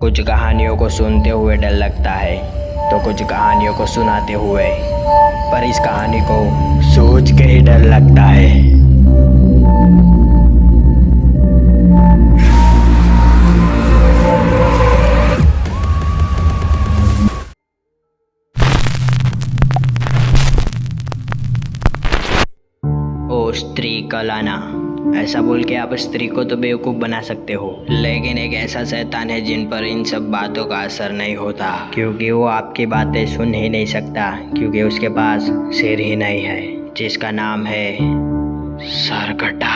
कुछ कहानियों को सुनते हुए डर लगता है तो कुछ कहानियों को सुनाते हुए, पर इस कहानी को सोच के ही डर लगता है। ओ स्त्री कलाना, ऐसा बोल के आप स्त्री को तो बेवकूफ़ बना सकते हो, लेकिन एक ऐसा शैतान है जिन पर इन सब बातों का असर नहीं होता, क्योंकि वो आपकी बातें सुन ही नहीं सकता, क्योंकि उसके पास सिर ही नहीं है, जिसका नाम है सरकटा।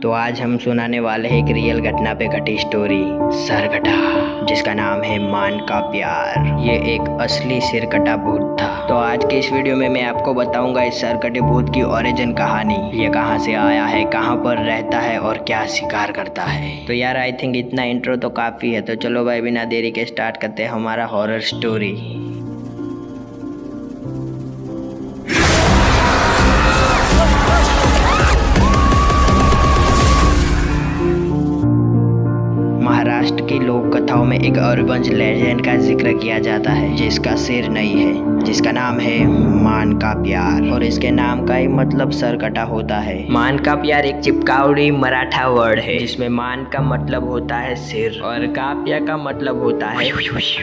तो आज हम सुनाने वाले हैं एक रियल घटना पे घटी स्टोरी, सरकटा, जिसका नाम है मान का प्यार। ये एक असली सिरकटा भूत था। तो आज के इस वीडियो में मैं आपको बताऊंगा इस सरकटे भूत की ओरिजिन कहानी। ये कहाँ से आया है, कहाँ पर रहता है और क्या शिकार करता है। तो यार आई थिंक इतना इंट्रो तो काफ़ी है। तो चलो भाई बिना देरी के स्टार्ट करते हैं हमारा हॉरर स्टोरी। महाराष्ट्र की लोक कथाओं में एक अर्बन लेजेंड का जिक्र किया जाता है जिसका सिर नहीं है, जिसका नाम है मान का प्यार, और इसके नाम का ही मतलब सरकटा होता है। मान का प्यार एक चिपकावड़ी मराठा वर्ड है जिसमें मान का मतलब होता है सिर और काप्या का मतलब होता है।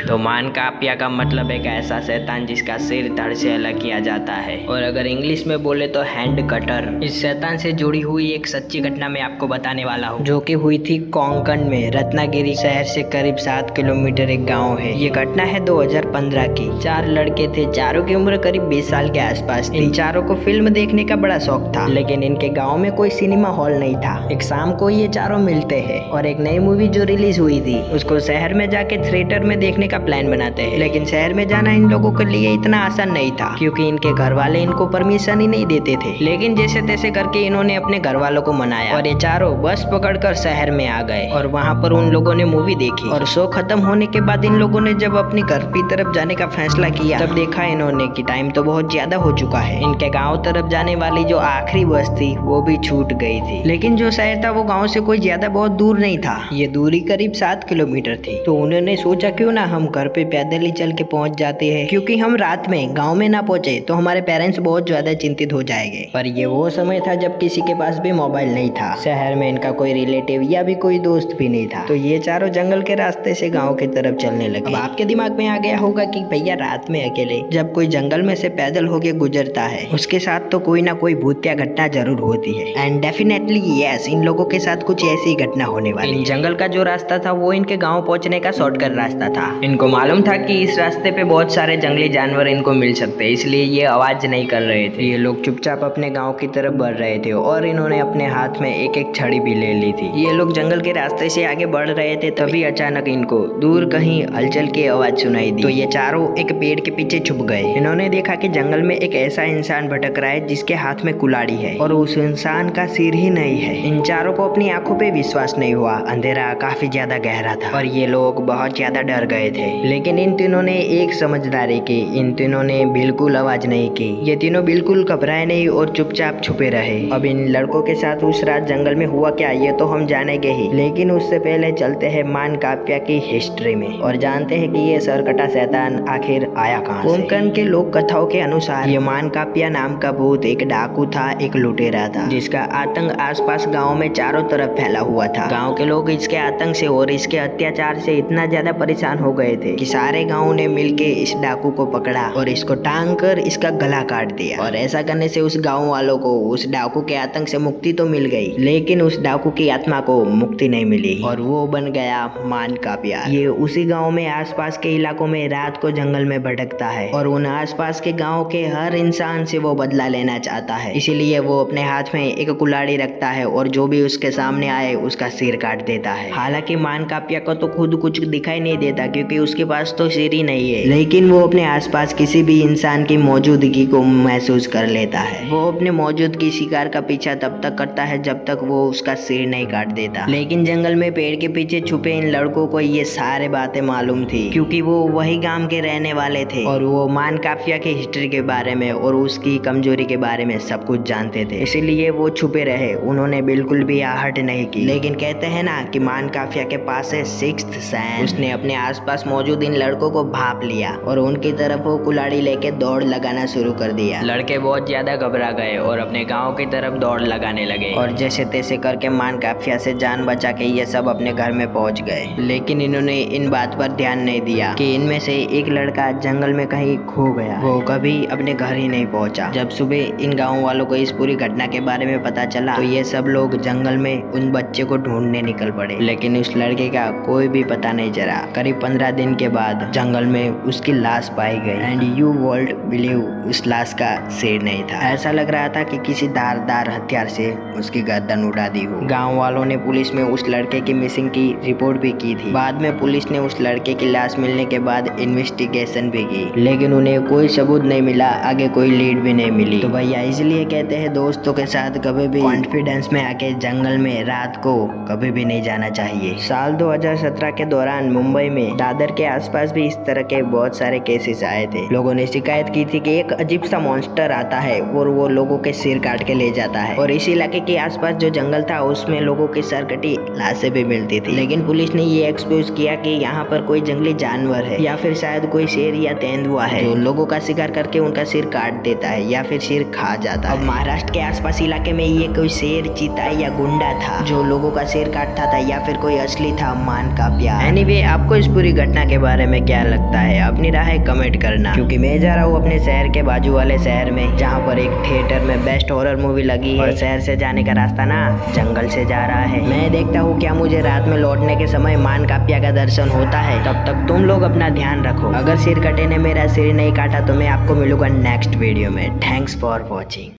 तो मान काप्या का मतलब एक ऐसा शैतान जिसका सिर धड़ से अलग किया जाता है, और अगर इंग्लिश में बोले तो हैंड कटर। इस शैतान से जुड़ी हुई एक सच्ची घटना मैं आपको बताने वाला हूँ, जो कि हुई थी कोंकण में, रत्नागिरी शहर से करीब 7 किलोमीटर एक गांव है। ये घटना है 2015 की। 4 लड़के थे, चारों की उम्र करीब 20 साल के आसपास थी। इन चारों को फिल्म देखने का बड़ा शौक था, लेकिन इनके गांव में कोई सिनेमा हॉल नहीं था। एक शाम को ये चारों मिलते हैं और एक नई मूवी जो रिलीज हुई थी उसको शहर में जाके थिएटर में देखने का प्लान बनाते हैं। लेकिन शहर में जाना इन लोगों के लिए इतना आसान नहीं था, क्योंकि इनके घर वाले इनको परमिशन ही नहीं देते थे। लेकिन जैसे तैसे करके इन्होंने अपने घर वालों को मनाया और ये चारों बस पकड़कर शहर में आ गए, और वहाँ पर उन लोगों ने मूवी देखी। और शो खत्म होने के बाद इन लोगों ने जब अपनी घर की तरफ जाने का फैसला किया, तब देखा इन्होंने कि टाइम तो बहुत ज्यादा हो चुका है। इनके गांव तरफ जाने वाली जो आखिरी बस थी वो भी छूट गई थी। लेकिन जो शहर था वो गांव से कोई ज्यादा बहुत दूर नहीं था, ये दूरी करीब 7 किलोमीटर थी। तो उन्होंने सोचा क्यों ना हम घर पे पैदल ही चल के पहुंच जाते हैं, क्योंकि हम रात में गाँव में ना पहुंचे तो हमारे पेरेंट्स बहुत ज्यादा चिंतित हो जाएंगे। पर ये वो समय था जब किसी के पास भी मोबाइल नहीं था, शहर में इनका कोई रिलेटिव या भी कोई दोस्त भी नहीं था। तो ये चारों जंगल के रास्ते से गांव की तरफ चलने लगे। अब आपके दिमाग में आ गया होगा कि भैया रात में अकेले जब कोई जंगल में से पैदल होके गुजरता है उसके साथ तो कोई ना कोई भूतिया घटना जरूर होती है। एंड डेफिनेटली यस, इन लोगों के साथ कुछ ऐसी घटना होने वाली है। जंगल का जो रास्ता था वो इनके गांव पहुंचने का शॉर्टकट रास्ता था। इनको मालूम था कि इस रास्ते पे बहुत सारे जंगली जानवर इनको मिल सकते हैं, इसलिए ये आवाज नहीं कर रहे थे। ये लोग चुपचाप अपने गाँव की तरफ बढ़ रहे थे और इन्होंने अपने हाथ में एक एक छड़ी भी ले ली थी। ये लोग जंगल के रास्ते से आगे बढ़ रहे थे, तभी अचानक इनको दूर कहीं हलचल की आवाज सुनाई दी। तो ये चारों एक पेड़ के पीछे छुप गए। इन्होंने देखा कि जंगल में एक ऐसा इंसान भटक रहा है जिसके हाथ में कुल्हाड़ी है और उस इंसान का सिर ही नहीं है। इन चारों को अपनी आंखों पे विश्वास नहीं हुआ। अंधेरा काफी ज्यादा गहरा था और ये लोग बहुत ज्यादा डर गए थे। लेकिन इन तीनों ने एक समझदारी की, इन तीनों ने बिल्कुल आवाज नहीं की। ये तीनों बिल्कुल घबराए नहीं और चुपचाप छुपे रहे। अब इन लड़कों के साथ उस रात जंगल में हुआ क्या ये तो हम जानेंगे ही, लेकिन उससे पहले चलते हैं मान काप्या की हिस्ट्री में और जानते हैं कि ये सरकटा शैतान आखिर आया कहाँ से। कोंकण के लोक कथाओं के अनुसार ये मान काप्या नाम का भूत एक डाकू था, एक लुटेरा था, जिसका आतंक आसपास गांव में चारों तरफ फैला हुआ था। गांव के लोग इसके आतंक से और इसके अत्याचार से इतना ज्यादा परेशान हो गए थे कि सारे गाँव ने मिलके इस डाकू को पकड़ा और इसको टांग कर इसका गला काट दिया। और ऐसा करने से उस गाँव वालों को उस डाकू के आतंक से मुक्ति तो मिल गई, लेकिन उस डाकू की आत्मा को मुक्ति नहीं मिली और वो बन गया मान का प्यार। ये उसी गांव में आसपास के इलाकों में रात को जंगल में भटकता है और उन आसपास के गांव के हर इंसान से वो बदला लेना चाहता है। इसीलिए वो अपने हाथ में एक कुल्हाड़ी रखता है और जो भी उसके सामने आए उसका सिर काट देता है। हालांकि मान काप्या को तो खुद कुछ दिखाई नहीं देता क्योंकि उसके पास तो सिर ही नहीं है, लेकिन वो अपने आसपास किसी भी इंसान की मौजूदगी को महसूस कर लेता है। वो अपने मौजूदगी शिकार का पीछा तब तक करता है जब तक वो उसका सिर नहीं काट देता। लेकिन जंगल में पेड़ के पीछे पीछे छुपे इन लड़कों को ये सारे बातें मालूम थी, क्योंकि वो वही गांव के रहने वाले थे और वो मान काफिया के हिस्ट्री के बारे में और उसकी कमजोरी के बारे में सब कुछ जानते थे, इसीलिए वो छुपे रहे। उन्होंने बिल्कुल भी आहट नहीं की। लेकिन कहते हैं ना कि मान काफिया के पास है सिक्स्थ सेंस। उसने अपने आसपास मौजूद इन लड़कों को भाप लिया और उनकी तरफ वो कुल्हाड़ी लेके दौड़ लगाना शुरू कर दिया। लड़के बहुत ज्यादा घबरा गए और अपने गाँव की तरफ दौड़ लगाने लगे और जैसे तैसे करके मान काफिया से जान बचा के ये सब अपने घर में पहुंच गए। लेकिन इन्होंने इन बात पर ध्यान नहीं दिया कि इनमें से एक लड़का जंगल में कहीं खो गया। वो कभी अपने घर ही नहीं पहुंचा। जब सुबह इन गाँव वालों को इस पूरी घटना के बारे में पता चला तो ये सब लोग जंगल में उन बच्चे को ढूंढने निकल पड़े, लेकिन उस लड़के का कोई भी पता नहीं चला। करीब 15 दिन के बाद जंगल में उसकी लाश पाई गई एंड यू वोल्ट बिलीव उस लाश का सिर नहीं था। ऐसा लग रहा था कि किसी धारदार हथियार से उसकी गर्दन उड़ा दी हो। गाँव वालों ने पुलिस में उस लड़के की मिसिंग की रिपोर्ट भी की थी। बाद में पुलिस ने उस लड़के की लाश मिलने के बाद इन्वेस्टिगेशन भी की, लेकिन उन्हें कोई सबूत नहीं मिला, आगे कोई लीड भी नहीं मिली। तो भैया इसलिए कहते हैं दोस्तों के साथ कभी भी कॉन्फिडेंस में आके जंगल में रात को कभी भी नहीं जाना चाहिए। साल 2017 के दौरान मुंबई में दादर के आसपास भी इस तरह के बहुत सारे केसेस आए थे। लोगों ने शिकायत की थी कि एक अजीब सा मॉन्स्टर आता है और वो लोगों के सिर काट के ले जाता है, और इस इलाके के आसपास जो जंगल था उसमें लोगों की सर कटी लाशें भी मिलती थी। लेकिन पुलिस ने ये एक्सपोज किया कि यहाँ पर कोई जंगली जानवर है या फिर शायद कोई शेर या तेंदुआ है जो लोगों का शिकार करके उनका सिर काट देता है या फिर सिर खा जाता है। अब महाराष्ट्र के आसपास इलाके में ये कोई शेर, चीता या गुंडा था जो लोगों का सिर काटता था या फिर कोई असली था मान का प्यार। एनीवे, आपको इस पूरी घटना के बारे में क्या लगता है अपनी राय कमेंट करना, क्योंकि मैं जा रहा हूँ अपने शहर के बाजू वाले शहर में जहाँ पर एक थिएटर में बेस्ट हॉरर मूवी लगी है और शहर से जाने का रास्ता ना जंगल से जा रहा है। मैं देखता हूँ क्या मुझे रात में लौटने के समय मान काप्या का दर्शन होता है। तब तक तुम लोग अपना ध्यान रखो। अगर सिर कटे ने मेरा सिर नहीं काटा तो मैं आपको मिलूंगा नेक्स्ट वीडियो में। Thanks for watching.